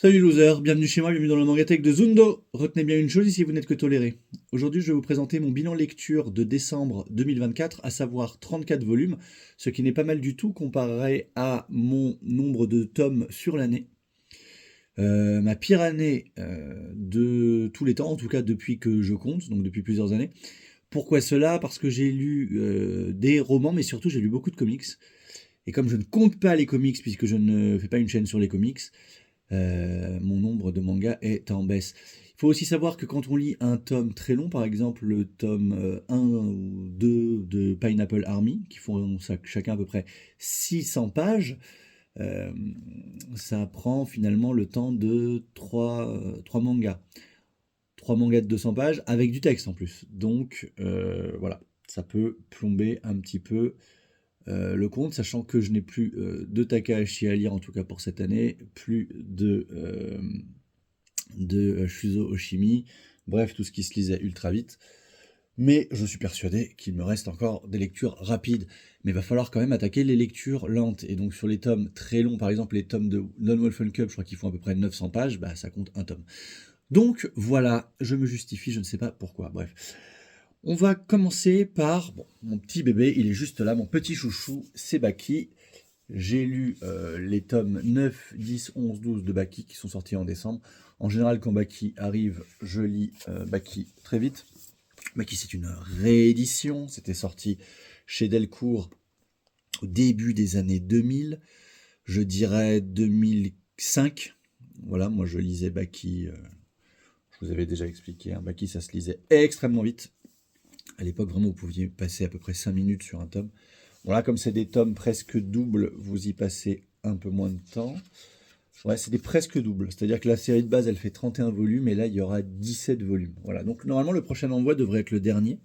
Salut loser, bienvenue chez moi, bienvenue dans le Mangatech de Zundo. Retenez bien une chose ici, vous n'êtes que toléré. Aujourd'hui, je vais vous présenter mon bilan lecture de décembre 2024, à savoir 34 volumes, ce qui n'est pas mal du tout comparé à mon nombre de tomes sur l'année. Ma pire année de tous les temps, en tout cas depuis que je compte, donc depuis plusieurs années. Pourquoi cela? Parce que j'ai lu des romans, mais surtout j'ai lu beaucoup de comics. Et comme je ne compte pas les comics, puisque je ne fais pas une chaîne sur les comics, mon nombre de mangas est en baisse. Il faut aussi savoir que quand on lit un tome très long, par exemple le tome 1 ou 2 de Pineapple Army, qui font chacun à peu près 600 pages, euh, ça prend finalement le temps de 3 mangas. 3 mangas de 200 pages avec du texte en plus. Donc voilà, ça peut plomber un petit peu le compte, sachant que je n'ai plus de Takahashi à lire, en tout cas pour cette année, plus de Shuzo Oshimi, bref, tout ce qui se lisait ultra vite. Mais je suis persuadé qu'il me reste encore des lectures rapides. Mais il va falloir quand même attaquer les lectures lentes. Et donc sur les tomes très longs, par exemple les tomes de Non Wolfen Cup, je crois qu'ils font à peu près 900 pages, bah ça compte un tome. Donc voilà, je me justifie, je ne sais pas pourquoi. Bref. On va commencer par bon, mon petit bébé, il est juste là, mon petit chouchou, c'est Baki. J'ai lu les tomes 9, 10, 11, 12 de Baki qui sont sortis en décembre. En général, quand Baki arrive, je lis Baki très vite. Baki, c'est une réédition. C'était sorti chez Delcourt au début des années 2000. Je dirais 2005. Voilà, moi je lisais Baki. Je vous avais déjà expliqué. Hein, Baki, ça se lisait extrêmement vite. À l'époque, vraiment, vous pouviez passer à peu près 5 minutes sur un tome. Voilà, comme c'est des tomes presque doubles, vous y passez un peu moins de temps. Ouais, c'est des presque doubles. C'est-à-dire que la série de base, elle fait 31 volumes, et là, il y aura 17 volumes. Voilà, donc normalement, le prochain envoi devrait être le dernier.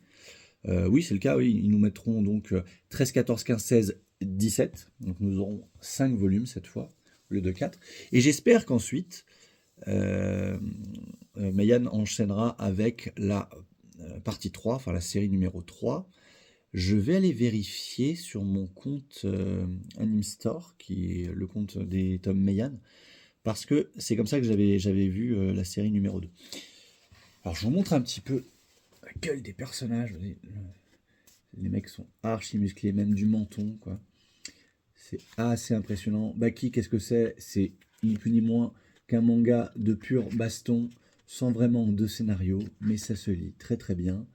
Oui, c'est le cas, oui. Ils nous mettront donc 13, 14, 15, 16, 17. Donc nous aurons 5 volumes cette fois, au lieu de 4. Et j'espère qu'ensuite, Mayan enchaînera avec la partie 3, enfin la série numéro 3. Je vais aller vérifier sur mon compte Anime Store, qui est le compte des tomes Mayan, parce que c'est comme ça que j'avais vu la série numéro 2. Alors je vous montre un petit peu la gueule des personnages. Les mecs sont archi musclés, même du menton, quoi. C'est assez impressionnant. Baki, qu'est-ce que c'est? C'est ni plus ni moins qu'un manga de pur baston, sans vraiment de scénario, mais ça se lit très très bien.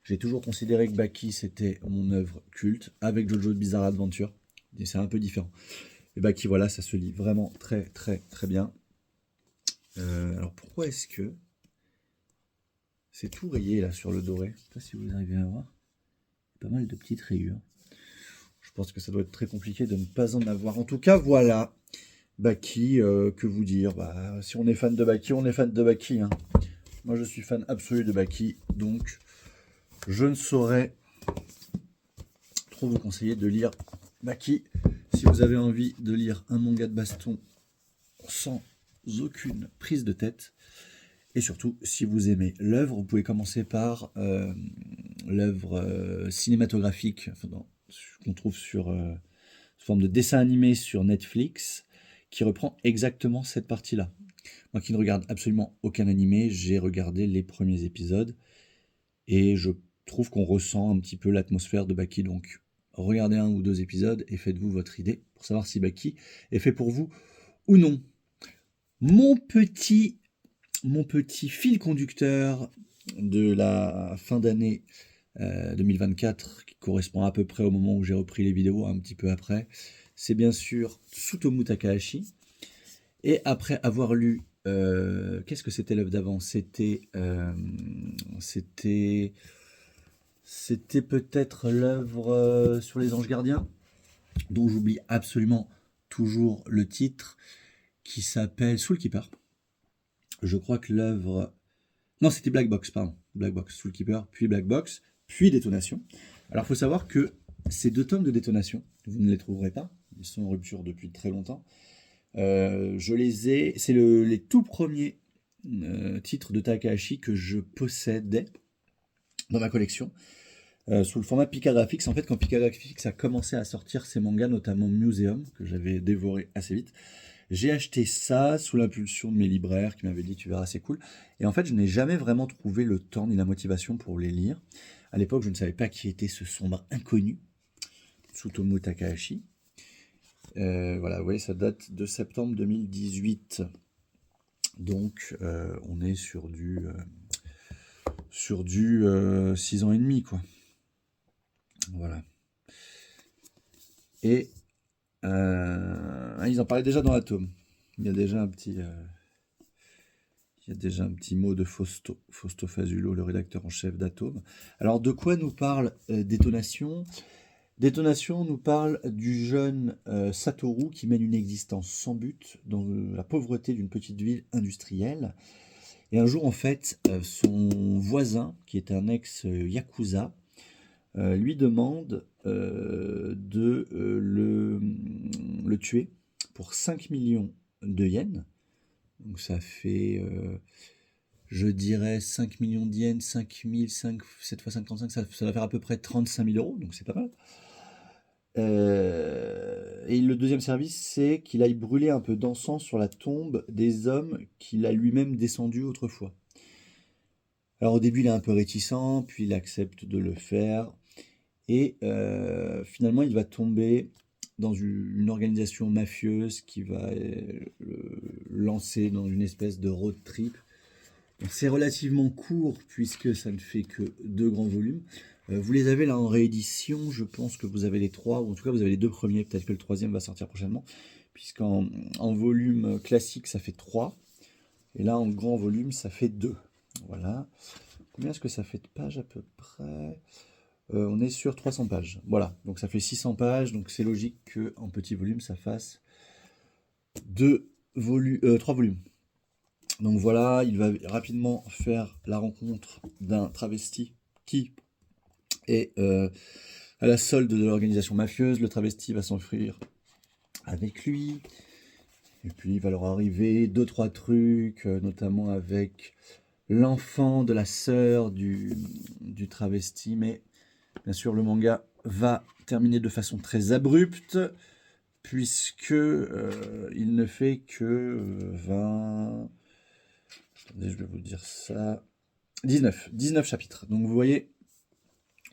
J'ai toujours considéré que Baki c'était mon œuvre culte, avec Jojo's Bizarre Adventure. Et c'est un peu différent. Et Baki, voilà, ça se lit vraiment très très très bien. Alors pourquoi est-ce que c'est tout rayé là sur le doré? Je sais pas si vous arrivez à voir. Pas mal de petites rayures. Je pense que ça doit être très compliqué de ne pas en avoir. En tout cas, voilà. Baki, que vous dire? Bah, si on est fan de Baki, on est fan de Baki. Hein. Moi, je suis fan absolu de Baki, donc je ne saurais trop vous conseiller de lire Baki. Si vous avez envie de lire un manga de baston sans aucune prise de tête, et surtout, si vous aimez l'œuvre, vous pouvez commencer par l'œuvre cinématographique qu'on trouve sous forme de dessin animé sur Netflix, qui reprend exactement cette partie-là. Moi qui ne regarde absolument aucun animé, j'ai regardé les premiers épisodes, et je trouve qu'on ressent un petit peu l'atmosphère de Baki. Donc regardez un ou deux épisodes et faites-vous votre idée pour savoir si Baki est fait pour vous ou non. Mon petit fil conducteur de la fin d'année 2024, qui correspond à peu près au moment où j'ai repris les vidéos, un petit peu après, c'est bien sûr Tsutomu Takahashi. Et après avoir lu, qu'est-ce que c'était l'œuvre d'avant? C'était peut-être l'œuvre sur les anges gardiens, dont j'oublie absolument toujours le titre, qui s'appelle Soul Keeper. Je crois que l'œuvre... Non, c'était Black Box, pardon. Black Box, Soul Keeper, puis Black Box, puis Détonation. Alors, il faut savoir que ces deux tomes de Détonation, vous ne les trouverez pas. Ils sont en rupture depuis très longtemps. Je les ai... C'est les tout premiers titres de Takahashi que je possédais dans ma collection. Sous le format Pika Graphics. En fait, quand Pika Graphics a commencé à sortir ses mangas, notamment Museum, que j'avais dévoré assez vite, J'ai acheté ça sous l'impulsion de mes libraires qui m'avaient dit tu verras c'est cool. Et en fait je n'ai jamais vraiment trouvé le temps ni la motivation pour les lire. À l'époque je ne savais pas qui était ce sombre inconnu, Tsutomu Takahashi. Voilà, vous voyez ça date de septembre 2018. Donc on est sur du 6 ans et demi quoi. Voilà. Et ils en parlaient déjà dans l'Atome. Il y a déjà un petit mot de Fausto Fazulo, le rédacteur en chef d'Atome. Alors de quoi nous parle Détonation? Détonation nous parle du jeune Satoru qui mène une existence sans but dans la pauvreté d'une petite ville industrielle. Et un jour, en fait, son voisin, qui est un ex-yakuza, lui demande de le tuer pour 5 millions de yens. Donc ça fait, je dirais, 5 millions de yens, 5 000, 7 fois 55, ça va faire à peu près 35 000 euros, donc c'est pas mal. Et le deuxième service, c'est qu'il aille brûler un peu d'encens sur la tombe des hommes qu'il a lui-même descendus autrefois. Alors au début, il est un peu réticent, puis il accepte de le faire. Et finalement, il va tomber dans une organisation mafieuse qui va le lancer dans une espèce de road trip. C'est relativement court puisque ça ne fait que 2 grands volumes. Vous les avez là en réédition, je pense que vous avez les 3, ou en tout cas vous avez les 2 premiers, peut-être que le 3e va sortir prochainement, puisqu'en volume classique ça fait 3, et là en grand volume ça fait 2. Voilà. Combien est-ce que ça fait de pages à peu près? On est sur 300 pages. Voilà, donc ça fait 600 pages, donc c'est logique qu'en petit volume ça fasse 3 volumes. Donc voilà, il va rapidement faire la rencontre d'un travesti qui est à la solde de l'organisation mafieuse. Le travesti va s'enfuir avec lui. Et puis il va leur arriver 2-3 trucs, notamment avec l'enfant de la sœur du travesti. Mais bien sûr, le manga va terminer de façon très abrupte, puisque il ne fait que 20... Attendez, je vais vous dire ça. 19 chapitres. Donc vous voyez,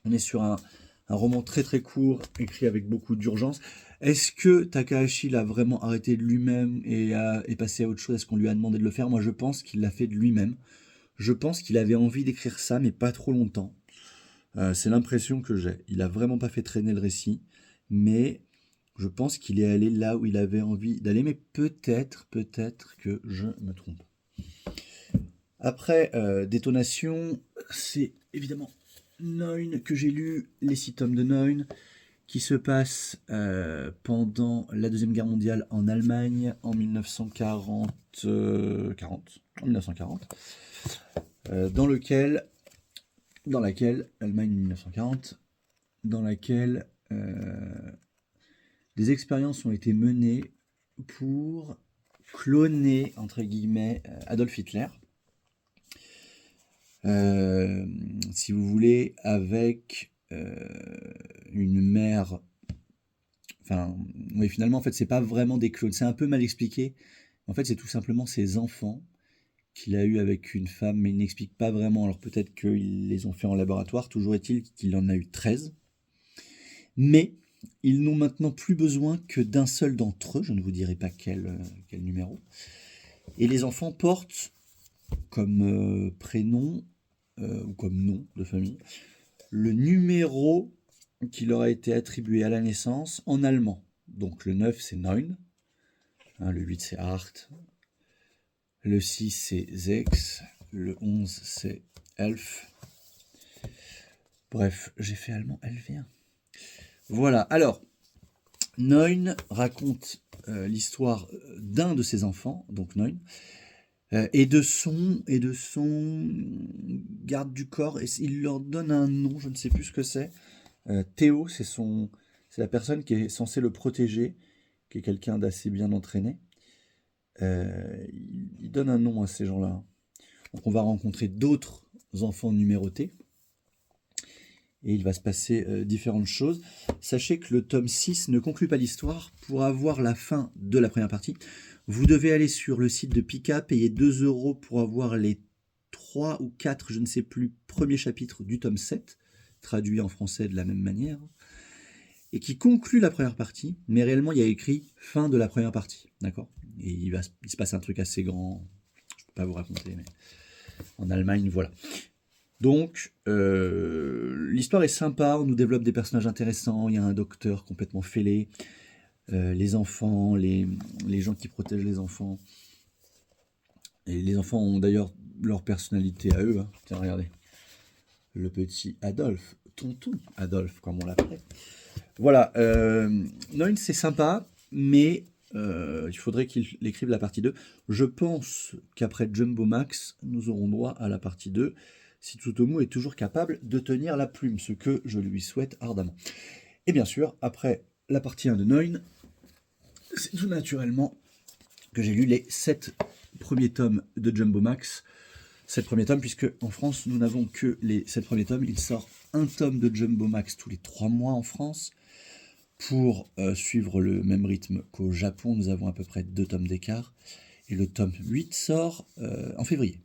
on est sur un roman très très court, écrit avec beaucoup d'urgence. Est-ce que Takahashi l'a vraiment arrêté de lui-même et est passé à autre chose? Est-ce qu'on lui a demandé de le faire? Moi je pense qu'il l'a fait de lui-même. Je pense qu'il avait envie d'écrire ça, mais pas trop longtemps. C'est l'impression que j'ai. Il a vraiment pas fait traîner le récit, mais je pense qu'il est allé là où il avait envie d'aller, mais peut-être que je me trompe. Après Détonation, c'est évidemment Neun que j'ai lu, les 6 tomes de Neun, qui se passent pendant la Deuxième Guerre mondiale en Allemagne en 1940, dans laquelle, Allemagne 1940, dans laquelle des expériences ont été menées pour cloner, entre guillemets, Adolf Hitler. Si vous voulez, avec une mère... Enfin, oui, finalement, en fait, c'est pas vraiment des clones. C'est un peu mal expliqué. En fait, c'est tout simplement ses enfants qu'il a eu avec une femme, mais il n'explique pas vraiment. Alors peut-être qu'ils les ont fait en laboratoire. Toujours est-il qu'il en a eu 13. Mais ils n'ont maintenant plus besoin que d'un seul d'entre eux. Je ne vous dirai pas quel numéro. Et les enfants portent comme prénom ou comme nom de famille le numéro qui leur a été attribué à la naissance en allemand. Donc le 9 c'est Neun, le 8 c'est Acht, le 6 c'est Sechs, le 11 c'est Elf. Bref, j'ai fait allemand LV1. Voilà, alors, Neun raconte l'histoire d'un de ses enfants, donc Neun, et de son garde du corps, et il leur donne un nom, je ne sais plus ce que c'est. Théo, c'est la personne qui est censée le protéger, qui est quelqu'un d'assez bien entraîné. Il donne un nom à ces gens-là. Donc on va rencontrer d'autres enfants numérotés. et il va se passer différentes choses. Sachez que le tome 6 ne conclut pas l'histoire. Pour avoir la fin de la première partie, vous devez aller sur le site de Pika, payer 2 € pour avoir les 3 ou 4, je ne sais plus, premiers chapitres du tome 7, traduit en français de la même manière, et qui conclut la première partie, mais réellement il y a écrit fin de la première partie, d'accord? Et il se passe un truc assez grand, je ne peux pas vous raconter, mais en Allemagne, voilà. Donc, l'histoire est sympa, on nous développe des personnages intéressants, il y a un docteur complètement fêlé, les enfants, les gens qui protègent les enfants. Et les enfants ont d'ailleurs leur personnalité à eux. Hein. Tiens, regardez. Le petit Adolphe, tonton Adolphe, comme on l'appelait. Voilà, Noin, c'est sympa, mais il faudrait qu'il écrive la partie 2. Je pense qu'après Jumbo Max, nous aurons droit à la partie 2, si Tsutomu est toujours capable de tenir la plume, ce que je lui souhaite ardemment. Et bien sûr, après la partie 1 de Noin, c'est tout naturellement que j'ai lu les 7 premiers tomes de Jumbo Max. 7 premiers tomes, puisque en France, nous n'avons que les 7 premiers tomes. Il sort un tome de Jumbo Max tous les 3 mois en France. Pour suivre le même rythme qu'au Japon, nous avons à peu près 2 tomes d'écart. Et le tome 8 sort en février.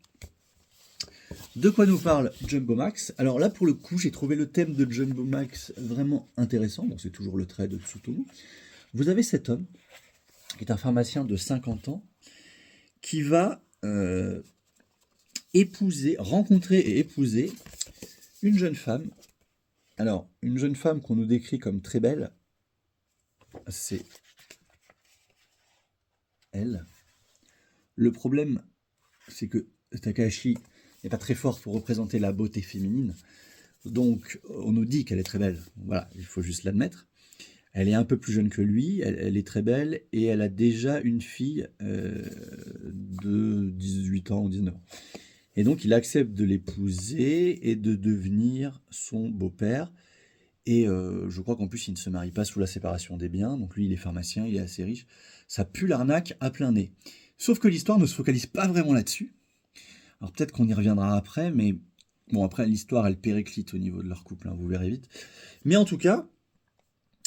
De quoi nous parle Jumbo Max? Alors là, pour le coup, j'ai trouvé le thème de Jumbo Max vraiment intéressant. Bon, c'est toujours le trait de Tsutomu. Vous avez cet homme, qui est un pharmacien de 50 ans, qui va rencontrer et épouser une jeune femme. Alors, une jeune femme qu'on nous décrit comme très belle, c'est elle. Le problème, c'est que Takahashi n'est pas très fort pour représenter la beauté féminine. Donc, on nous dit qu'elle est très belle. Voilà, il faut juste l'admettre. Elle est un peu plus jeune que lui, elle est très belle, et elle a déjà une fille de 18 ans ou 19 ans. Et donc, il accepte de l'épouser et de devenir son beau-père. Et je crois qu'en plus, il ne se marie pas sous la séparation des biens. Donc lui, il est pharmacien, il est assez riche. Ça pue l'arnaque à plein nez. Sauf que l'histoire ne se focalise pas vraiment là-dessus. Alors peut-être qu'on y reviendra après, mais bon, après, l'histoire, elle périclite au niveau de leur couple, hein, vous verrez vite. Mais en tout cas,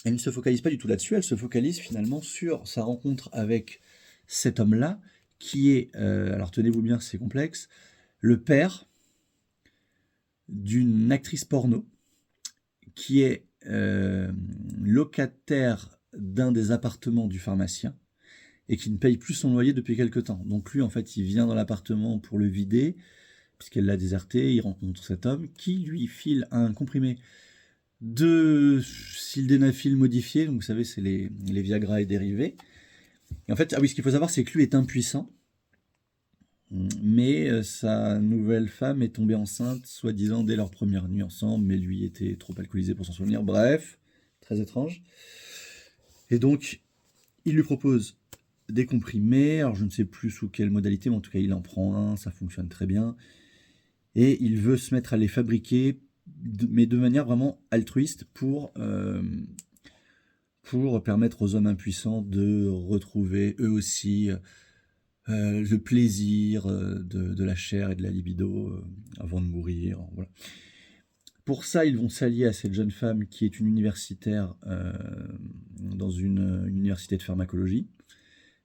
elle ne se focalise pas du tout là-dessus. Elle se focalise finalement sur sa rencontre avec cet homme-là, qui est, alors tenez-vous bien, c'est complexe, le père d'une actrice porno, qui est locataire d'un des appartements du pharmacien et qui ne paye plus son loyer depuis quelque temps. Donc lui, en fait, il vient dans l'appartement pour le vider, puisqu'elle l'a déserté, il rencontre cet homme qui lui file un comprimé de sildenafil modifié, donc vous savez, c'est les Viagra et dérivés. Et en fait, ah oui, ce qu'il faut savoir, c'est que lui est impuissant, mais sa nouvelle femme est tombée enceinte, soi-disant dès leur première nuit ensemble, mais lui était trop alcoolisé pour s'en souvenir. Bref, très étrange. Et donc, il lui propose des comprimés, alors je ne sais plus sous quelle modalité, mais en tout cas, il en prend un, ça fonctionne très bien. Et il veut se mettre à les fabriquer, mais de manière vraiment altruiste pour permettre aux hommes impuissants de retrouver eux aussi le plaisir de la chair et de la libido avant de mourir. Voilà. Pour ça, ils vont s'allier à cette jeune femme qui est une universitaire dans une université de pharmacologie,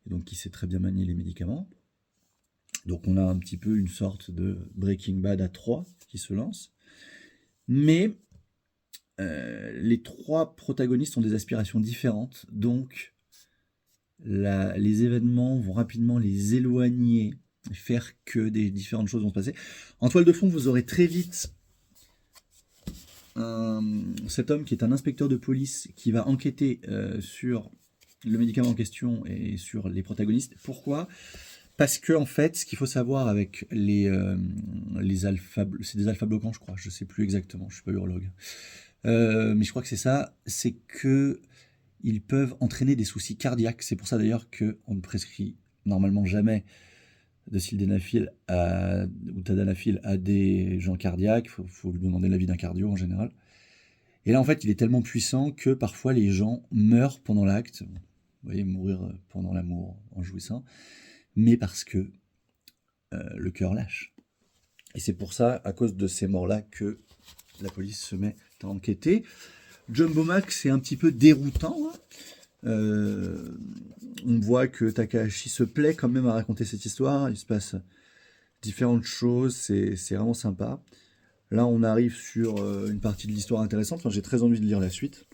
et donc qui sait très bien manier les médicaments. Donc on a un petit peu une sorte de Breaking Bad à 3 qui se lance. Mais les 3 protagonistes ont des aspirations différentes, donc les événements vont rapidement les éloigner, faire que des différentes choses vont se passer. En toile de fond, vous aurez très vite cet homme qui est un inspecteur de police qui va enquêter sur le médicament en question et sur les protagonistes. Pourquoi ? Parce que en fait, ce qu'il faut savoir avec les alpha, c'est des alpha bloquants, je crois, je sais plus exactement, je suis pas urologue, mais je crois que c'est ça, c'est que ils peuvent entraîner des soucis cardiaques. C'est pour ça d'ailleurs qu'on ne prescrit normalement jamais de sildenafil ou tadalafil à des gens cardiaques. Il faut lui demander l'avis d'un cardio en général. Et là, en fait, il est tellement puissant que parfois les gens meurent pendant l'acte. Vous voyez, mourir pendant l'amour en jouissant. Mais parce que le cœur lâche. Et c'est pour ça, à cause de ces morts-là, que la police se met à enquêter. Jumbo Max est un petit peu déroutant. Hein. On voit que Takahashi se plaît quand même à raconter cette histoire. Il se passe différentes choses, c'est vraiment sympa. Là, on arrive sur une partie de l'histoire intéressante. Enfin, j'ai très envie de lire la suite.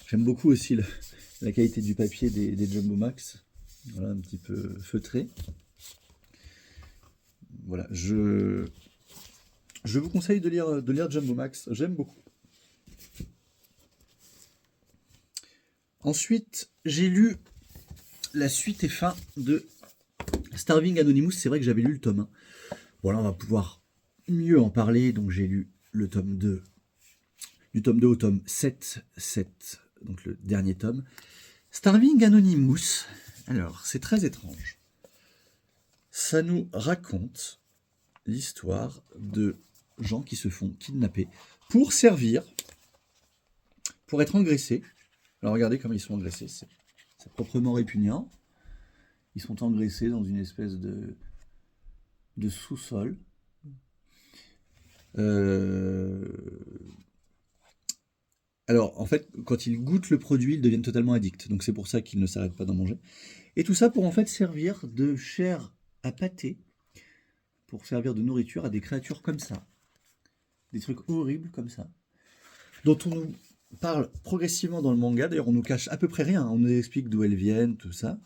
J'aime beaucoup aussi la qualité du papier des Jumbo Max. Voilà, un petit peu feutré. Voilà, je vous conseille de lire Jumbo Max. J'aime beaucoup. Ensuite, j'ai lu la suite et fin de Starving Anonymous. C'est vrai que j'avais lu le tome 1. Voilà, on va pouvoir mieux en parler. Donc j'ai lu le tome 2. Du tome 2 au tome 7, donc le dernier tome. Starving Anonymous, alors c'est très étrange. Ça nous raconte l'histoire de gens qui se font kidnapper pour servir, pour être engraissés. Alors regardez comment ils sont engraissés, c'est proprement répugnant. Ils sont engraissés dans une espèce de sous-sol. Alors, en fait, quand ils goûtent le produit, ils deviennent totalement addicts. Donc c'est pour ça qu'ils ne s'arrêtent pas d'en manger. Et tout ça pour en fait servir de chair à pâté, pour servir de nourriture à des créatures comme ça. Des trucs horribles comme ça. Dont on nous parle progressivement dans le manga. D'ailleurs, on nous cache à peu près rien. On nous explique d'où elles viennent, tout ça.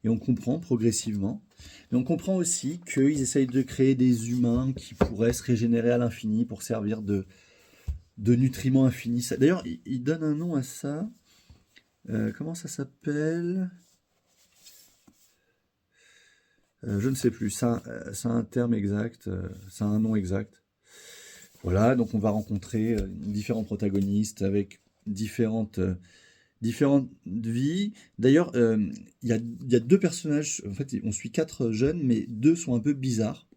Et on comprend progressivement. Mais on comprend aussi qu'ils essayent de créer des humains qui pourraient se régénérer à l'infini pour servir de nutriments infinis. D'ailleurs, il donne un nom à ça. Comment ça s'appelle ? Je ne sais plus. Ça a un terme exact. Ça a un nom exact. Voilà, donc on va rencontrer différents protagonistes avec différentes vies. D'ailleurs, il y a 2 personnages. En fait, on suit 4 jeunes, mais 2 sont un peu bizarres.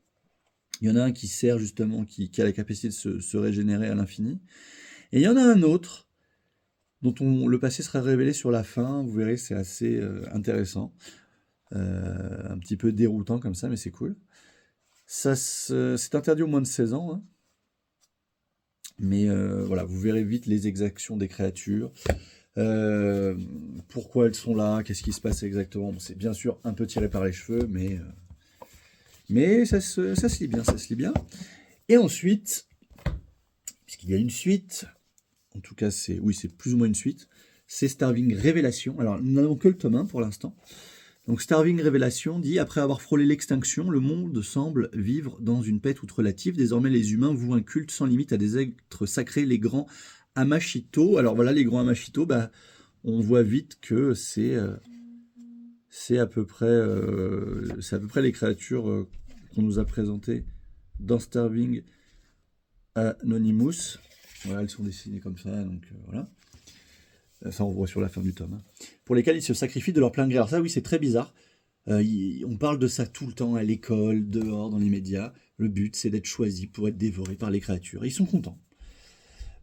Il y en a un qui sert justement, qui a la capacité de se régénérer à l'infini. Et il y en a un autre dont le passé sera révélé sur la fin. Vous verrez, c'est assez intéressant. Un petit peu déroutant comme ça, mais c'est cool. C'est interdit aux moins de 16 ans. Hein. Mais voilà, vous verrez vite les exactions des créatures. Pourquoi elles sont là, qu'est-ce qui se passe exactement. Bon, c'est bien sûr un peu tiré par les cheveux, mais ça se lit bien, ça se lit bien. Et ensuite, puisqu'il y a une suite, en tout cas c'est plus ou moins une suite, c'est Starving Révélation. Alors nous n'avons que le tome 1 pour l'instant. Donc Starving Révélation dit « Après avoir frôlé l'extinction, le monde semble vivre dans une paix toute relative. Désormais les humains vouent un culte sans limite à des êtres sacrés, les grands Amashito. » Alors voilà, les grands Amashito, on voit vite que c'est à peu près les créatures qu'on nous a présentées dans Starving Anonymous. Voilà, elles sont dessinées comme ça, donc voilà. Ça, on voit sur la fin du tome. Hein. Pour lesquels ils se sacrifient de leur plein gré. Alors ça, oui, c'est très bizarre. On parle de ça tout le temps, à l'école, dehors, dans les médias. Le but, c'est d'être choisi pour être dévoré par les créatures. Et ils sont contents.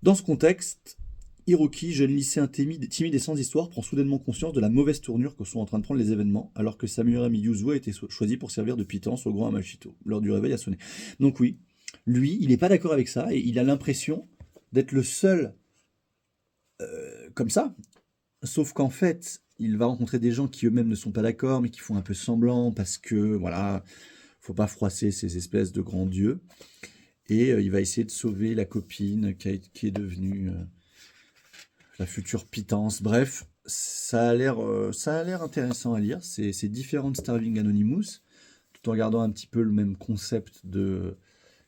Dans ce contexte, Hiroki, jeune lycéen timide et sans histoire, prend soudainement conscience de la mauvaise tournure que sont en train de prendre les événements, alors que Samurai Yuzuo a été choisi pour servir de pitance au grand Amashito. L'heure du réveil a sonné. Donc oui, lui, il n'est pas d'accord avec ça, et il a l'impression d'être le seul comme ça, sauf qu'en fait, il va rencontrer des gens qui eux-mêmes ne sont pas d'accord, mais qui font un peu semblant, parce que, voilà, faut pas froisser ces espèces de grands dieux, et il va essayer de sauver la copine qui est devenue la future pitance. Bref, ça a l'air intéressant à lire, c'est différent de Starving Anonymous, tout en gardant un petit peu le même concept de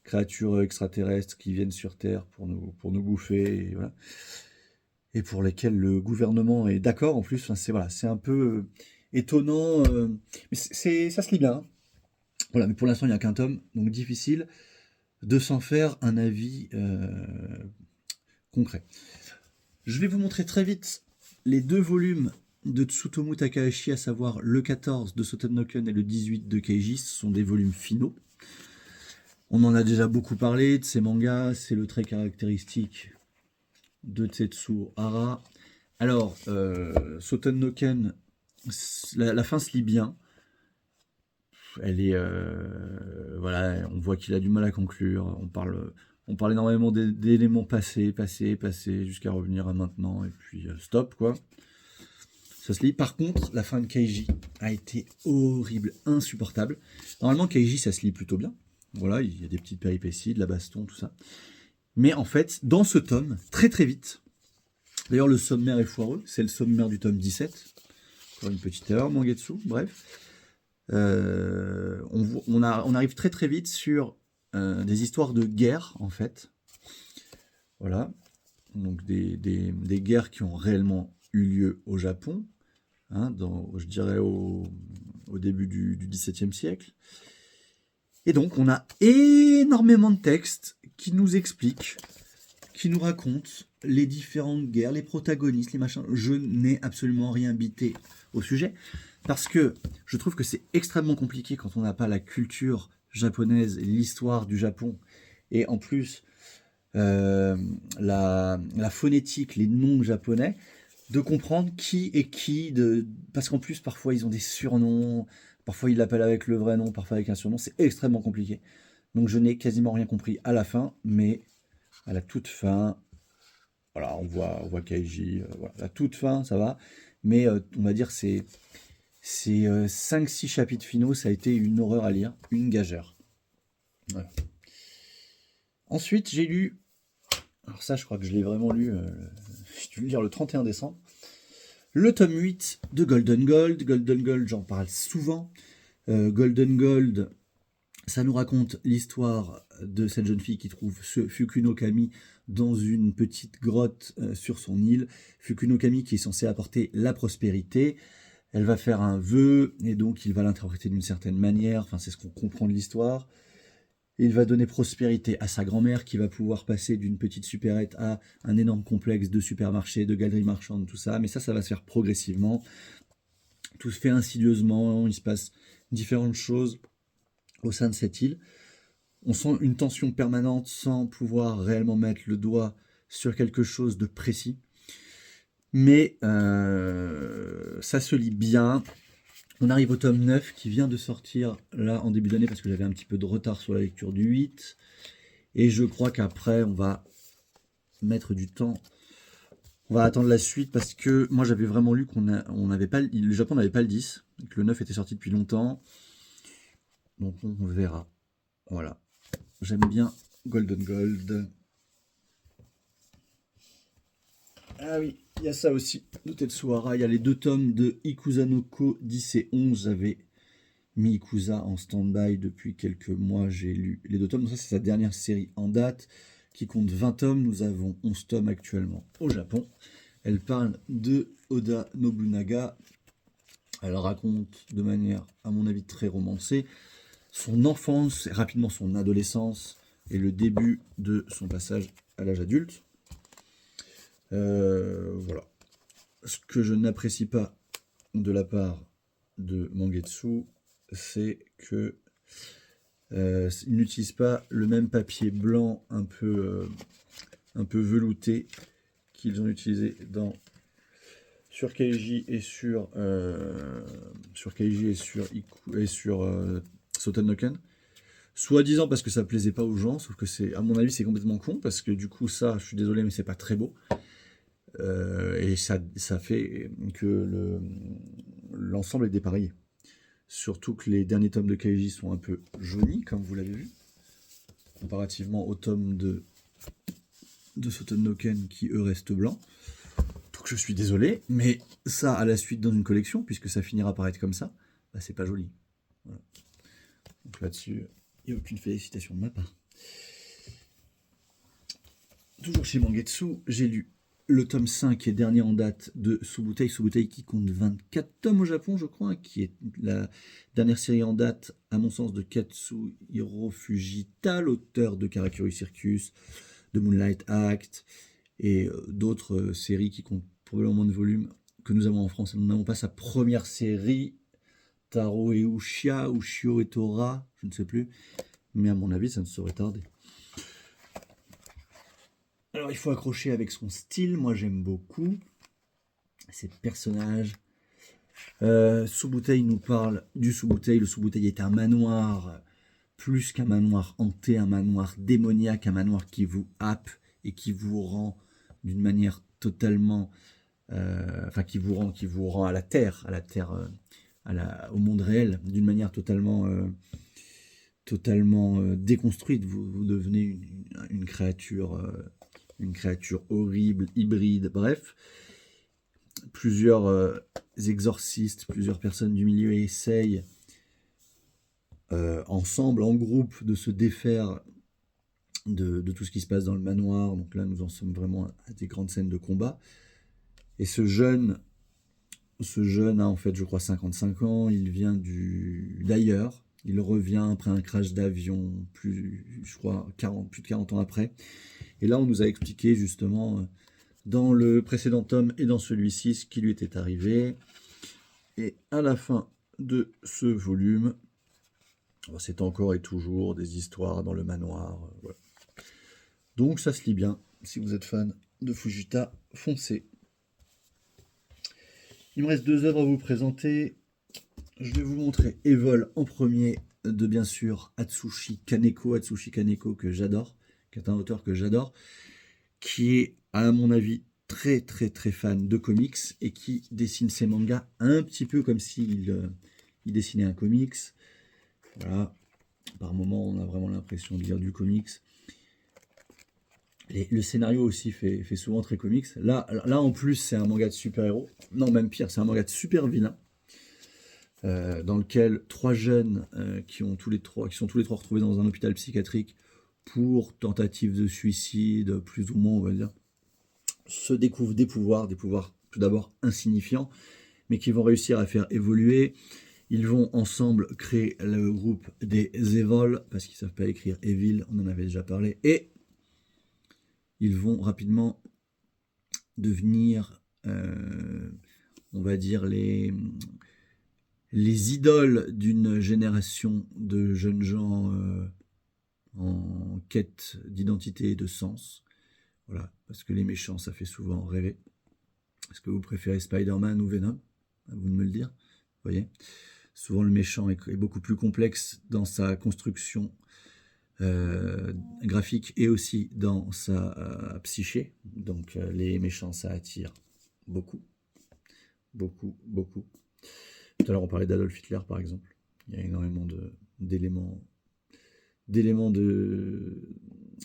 créatures extraterrestres qui viennent sur Terre pour nous bouffer, et voilà. Et pour lesquels le gouvernement est d'accord en plus. Enfin, c'est un peu étonnant, mais ça se lit bien. Hein. Voilà, mais pour l'instant, il n'y a qu'un tome, donc difficile de s'en faire un avis concret. Je vais vous montrer très vite les 2 volumes de Tsutomu Takahashi, à savoir le 14 de Sotennoken et le 18 de Keiji. Ce sont des volumes finaux. On en a déjà beaucoup parlé de ces mangas, c'est le trait caractéristique de Tetsuo Hara. Alors, Sotennoken, la fin se lit bien. Elle est, voilà, on voit qu'il a du mal à conclure. On parle On parle énormément d'éléments passés, jusqu'à revenir à maintenant, et puis stop, quoi. Ça se lit. Par contre, la fin de Keiji a été horrible, insupportable. Normalement, Keiji, ça se lit plutôt bien. Voilà, il y a des petites péripéties, de la baston, tout ça. Mais en fait, dans ce tome, très très vite, d'ailleurs le sommaire est foireux, c'est le sommaire du tome 17. Encore une petite erreur, Mangetsu, bref. On arrive très très vite sur des histoires de guerre, en fait. Voilà. Donc des guerres qui ont réellement eu lieu au Japon, hein, je dirais au début du XVIIe siècle. Et donc on a énormément de textes qui nous expliquent, qui nous racontent les différentes guerres, les protagonistes, les machins. Je n'ai absolument rien bité au sujet, parce que je trouve que c'est extrêmement compliqué quand on n'a pas la culture japonaise, l'histoire du Japon, et en plus la phonétique, les noms japonais, de comprendre qui est qui, parce qu'en plus parfois ils ont des surnoms, parfois ils l'appellent avec le vrai nom, parfois avec un surnom, c'est extrêmement compliqué. Donc je n'ai quasiment rien compris à la fin, mais à la toute fin, voilà, on voit Kaiji, voilà, à la toute fin ça va, mais on va dire ces 5-6 chapitres finaux, ça a été une horreur à lire, une gageure. Voilà. Ensuite j'ai lu, alors ça je crois que je l'ai vraiment lu, j'ai dû le lire le 31 décembre, le tome 8 de Golden Gold. Golden Gold, j'en parle souvent. Golden Gold, ça nous raconte l'histoire de cette jeune fille qui trouve ce Fukuno Kami dans une petite grotte sur son île. Fukuno Kami qui est censé apporter la prospérité. Elle va faire un vœu et donc il va l'interpréter d'une certaine manière. Enfin, c'est ce qu'on comprend de l'histoire. Il va donner prospérité à sa grand-mère qui va pouvoir passer d'une petite supérette à un énorme complexe de supermarchés, de galeries marchandes, tout ça. Mais ça va se faire progressivement. Tout se fait insidieusement. Il se passe différentes choses au sein de cette île. On sent une tension permanente sans pouvoir réellement mettre le doigt sur quelque chose de précis. Mais ça se lit bien. On arrive au tome 9 qui vient de sortir là en début d'année parce que j'avais un petit peu de retard sur la lecture du 8. Et je crois qu'après on va mettre du temps. On va attendre la suite parce que moi j'avais vraiment lu on n'avait pas, le Japon n'avait pas le 10, que le 9 était sorti depuis longtemps. Donc on verra. Voilà. J'aime bien Golden Gold. Ah oui, il y a ça aussi, de Tetsuhara. Il y a les 2 tomes de Ikusa no Ko 10 et 11. J'avais mis Ikusa en stand-by depuis quelques mois. J'ai lu les 2 tomes. Donc ça, c'est sa dernière série en date qui compte 20 tomes. Nous avons 11 tomes actuellement au Japon. Elle parle de Oda Nobunaga. Elle raconte de manière, à mon avis, très romancée, son enfance, rapidement son adolescence et le début de son passage à l'âge adulte. Voilà. Ce que je n'apprécie pas de la part de Mangetsu, c'est que il n'utilise pas le même papier blanc un peu velouté qu'ils ont utilisé sur Keiji et sur Soten no Ken. Soi-disant parce que ça plaisait pas aux gens, sauf que c'est, à mon avis, c'est complètement con, parce que du coup, ça, je suis désolé, mais c'est pas très beau. Et ça fait que l'ensemble est dépareillé. Surtout que les derniers tomes de Keiji sont un peu jaunis, comme vous l'avez vu, comparativement aux tomes de Soten no Ken qui, eux, restent blancs. Donc je suis désolé, mais ça, à la suite dans une collection, puisque ça finira par être comme ça, bah, c'est pas joli. Voilà. Donc là-dessus, il n'y a aucune félicitation de ma part. Toujours chez Mangetsu, j'ai lu le tome 5 et dernier en date de Subutei. Subutei qui compte 24 tomes au Japon, je crois, qui est la dernière série en date, à mon sens, de Katsuhiro Fujita, l'auteur de Karakuri Circus, de Moonlight Act, et d'autres séries qui comptent probablement moins de volume que nous avons en France. Nous n'avons pas sa première série, Taro et Ushia, Ushio et Tora, je ne sais plus, mais à mon avis, ça ne saurait tarder. Alors, il faut accrocher avec son style. Moi, j'aime beaucoup ses personnages. Subutei nous parle du Subutei. Le Subutei est un manoir plus qu'un manoir hanté, un manoir démoniaque, un manoir qui vous happe et qui vous rend d'une manière totalement, enfin qui vous rend à la terre, au monde réel, d'une manière totalement déconstruite. Vous devenez une créature horrible, hybride, bref. Plusieurs exorcistes, plusieurs personnes du milieu essayent ensemble, en groupe, de se défaire de tout ce qui se passe dans le manoir. Donc là, nous en sommes vraiment à des grandes scènes de combat. Et ce jeune a en fait, je crois, 55 ans. Il vient d'ailleurs. Il revient après un crash d'avion, je crois, plus de 40 ans après. Et là, on nous a expliqué justement, dans le précédent tome et dans celui-ci, ce qui lui était arrivé. Et à la fin de ce volume, c'est encore et toujours des histoires dans le manoir. Voilà. Donc ça se lit bien. Si vous êtes fan de Fujita, foncez. Il me reste 2 œuvres à vous présenter. Je vais vous montrer Evol en premier, de bien sûr Atsushi Kaneko, que j'adore, qui est un auteur que j'adore, qui est à mon avis très très très fan de comics et qui dessine ses mangas un petit peu comme s'il il dessinait un comics. Voilà. Par moments, on a vraiment l'impression de lire du comics. Le scénario aussi fait souvent très comics. Là, en plus, c'est un manga de super-héros. Non, même pire, c'est un manga de super-vilain. Dans lequel 3 jeunes qui sont tous les trois retrouvés dans un hôpital psychiatrique pour tentative de suicide, plus ou moins, on va dire, se découvrent des pouvoirs tout d'abord insignifiants, mais qui vont réussir à faire évoluer. Ils vont ensemble créer le groupe des Evol, parce qu'ils ne savent pas écrire Evil, on en avait déjà parlé, et ils vont rapidement devenir, on va dire, les idoles d'une génération de jeunes gens en quête d'identité et de sens. Voilà, parce que les méchants, ça fait souvent rêver. Est-ce que vous préférez Spider-Man ou Venom? À vous de me le dire. Vous voyez, souvent le méchant est beaucoup plus complexe dans sa construction graphique et aussi dans sa psyché. Donc les méchants, ça attire beaucoup. Beaucoup. Tout à l'heure, on parlait d'Adolf Hitler, par exemple. Il y a énormément d'éléments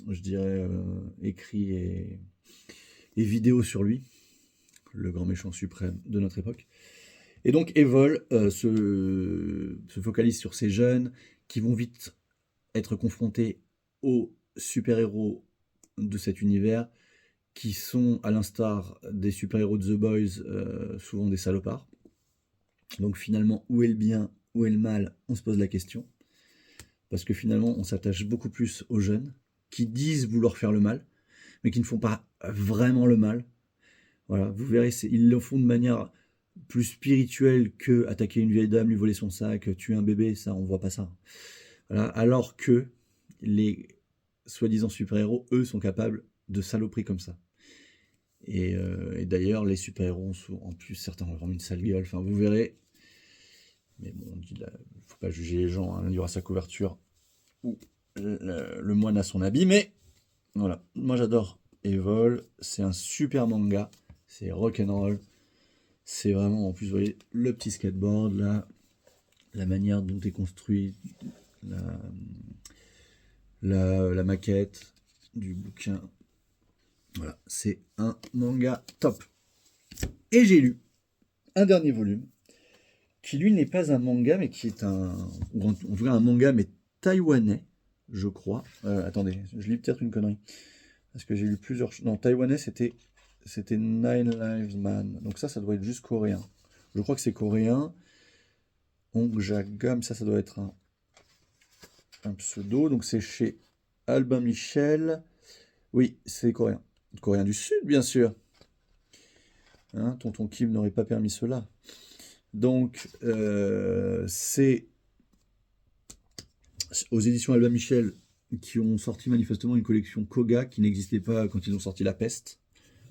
je dirais, écrits et vidéos sur lui, le grand méchant suprême de notre époque. Et donc, Evol se focalise sur ces jeunes qui vont vite être confrontés aux super-héros de cet univers, qui sont, à l'instar des super-héros de The Boys, souvent des salopards. Donc finalement, où est le bien, où est le mal, on se pose la question. Parce que finalement, on s'attache beaucoup plus aux jeunes, qui disent vouloir faire le mal, mais qui ne font pas vraiment le mal. Voilà, vous verrez, ils le font de manière plus spirituelle que attaquer une vieille dame, lui voler son sac, tuer un bébé, ça, on voit pas ça. Voilà, alors que les soi-disant super-héros, eux, sont capables de saloperies comme ça. Et d'ailleurs, les super-héros, en plus, certains ont vraiment une sale gueule. Enfin, vous verrez. Mais bon, on dit là, faut pas juger les gens. Hein. Il y aura sa couverture ou le moine a son habit. Mais voilà, moi j'adore Evol. C'est un super manga. C'est rock'n'roll. C'est vraiment, en plus, vous voyez, le petit skateboard, là, la manière dont est construit la maquette du bouquin. Voilà, c'est un manga top. Et j'ai lu un dernier volume, qui lui n'est pas un manga, mais qui est en tout cas un manga, mais taïwanais, je crois. Attendez, je lis peut-être une connerie. Parce que j'ai lu plusieurs... Non, taïwanais, c'était Nine Lives Man. Donc ça doit être juste coréen. Je crois que c'est coréen. Hong Jagam, ça doit être un pseudo. Donc c'est chez Albin Michel. Oui, c'est coréen. Coréen du Sud, bien sûr. Hein, Tonton Kim n'aurait pas permis cela. Donc, c'est aux éditions Albin Michel qui ont sorti manifestement une collection Koga qui n'existait pas quand ils ont sorti La Peste.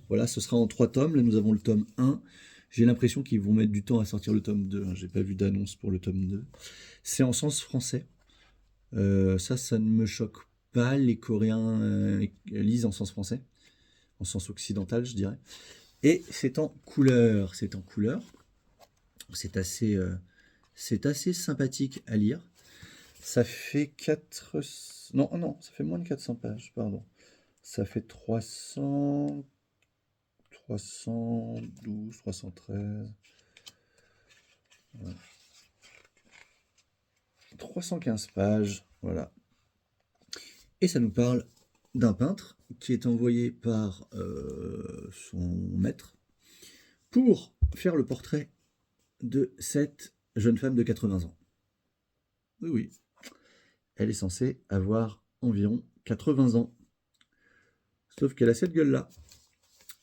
Voilà, ce sera en 3 tomes. Là, nous avons le tome 1. J'ai l'impression qu'ils vont mettre du temps à sortir le tome 2. J'ai pas vu d'annonce pour le tome 2. C'est en sens français. Ça ne me choque pas. Les Coréens lisent en sens français, en sens occidental, je dirais. Et c'est en couleur. C'est en couleur. C'est assez sympathique à lire. Ça fait 4... Non, non, ça fait moins de 400 pages, pardon. Ça fait 300... 312, 313... Voilà. 315 pages, voilà. Et ça nous parle d'un peintre qui est envoyé par son maître pour faire le portrait de cette jeune femme de 80 ans. Oui, oui. Elle est censée avoir environ 80 ans. Sauf qu'elle a cette gueule-là.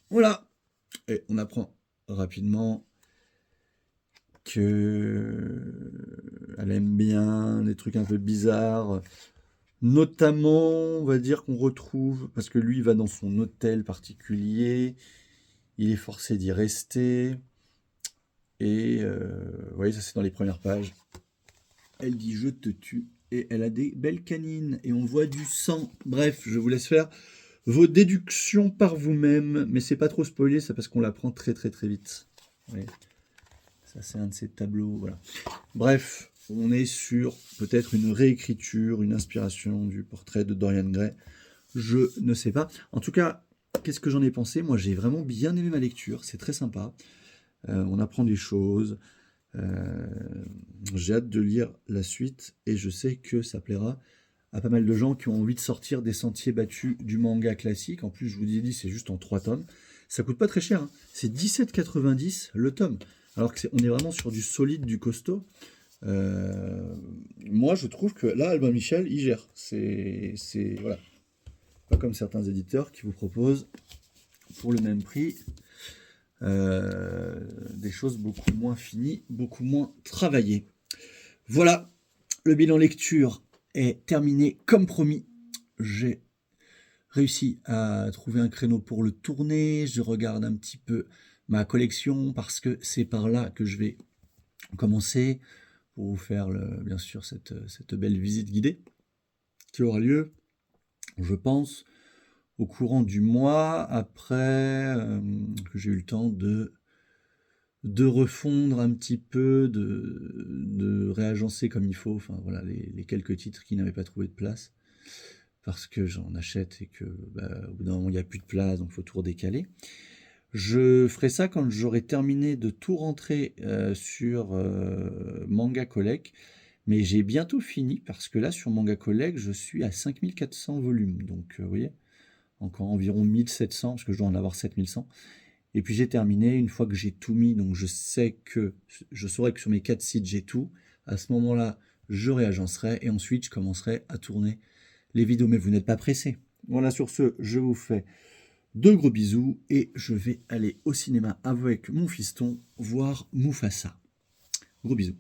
Voilà. Et on apprend rapidement qu'elle aime bien des trucs un peu bizarres. Notamment, on va dire qu'on retrouve, parce que lui, il va dans son hôtel particulier, il est forcé d'y rester. Et vous voyez, ça c'est dans les premières pages. Elle dit je te tue et elle a des belles canines et on voit du sang. Bref, je vous laisse faire vos déductions par vous-même, mais c'est pas trop spoilé, c'est parce qu'on l'apprend très très très vite. Ouais. Ça c'est un de ces tableaux, voilà. Bref, on est sur peut-être une réécriture, une inspiration du portrait de Dorian Gray. Je ne sais pas. En tout cas, qu'est-ce que j'en ai pensé? Moi, j'ai vraiment bien aimé ma lecture, c'est très sympa. On apprend des choses. J'ai hâte de lire la suite et je sais que ça plaira à pas mal de gens qui ont envie de sortir des sentiers battus du manga classique. En plus, je vous ai dit, c'est juste en 3 tomes. Ça coûte pas très cher, hein. C'est 17,90 le tome. Alors qu'on est vraiment sur du solide, du costaud. Moi, je trouve que là, Albin Michel, il gère. Voilà. Pas comme certains éditeurs qui vous proposent, pour le même prix, des choses beaucoup moins finies, beaucoup moins travaillées. Voilà, le bilan lecture est terminé comme promis. J'ai réussi à trouver un créneau pour le tourner. Je regarde un petit peu ma collection parce que c'est par là que je vais commencer pour vous faire bien sûr cette belle visite guidée qui aura lieu, je pense, au courant du mois après que j'ai eu le temps de refondre un petit peu, de réagencer comme il faut, enfin voilà, les quelques titres qui n'avaient pas trouvé de place, parce que j'en achète et que au bout d'un moment il n'y a plus de place, donc il faut tout redécaler. Je ferai ça quand j'aurai terminé de tout rentrer sur Manga Collect, mais j'ai bientôt fini, parce que là sur Manga Collect, je suis à 5400 volumes, donc vous voyez, encore environ 1700, parce que je dois en avoir 7100. Et puis j'ai terminé, une fois que j'ai tout mis, donc je saurai que sur mes 4 sites j'ai tout. À ce moment-là, je réagencerai et ensuite je commencerai à tourner les vidéos. Mais vous n'êtes pas pressés. Voilà, sur ce, je vous fais de gros bisous et je vais aller au cinéma avec mon fiston voir Mufasa. Gros bisous.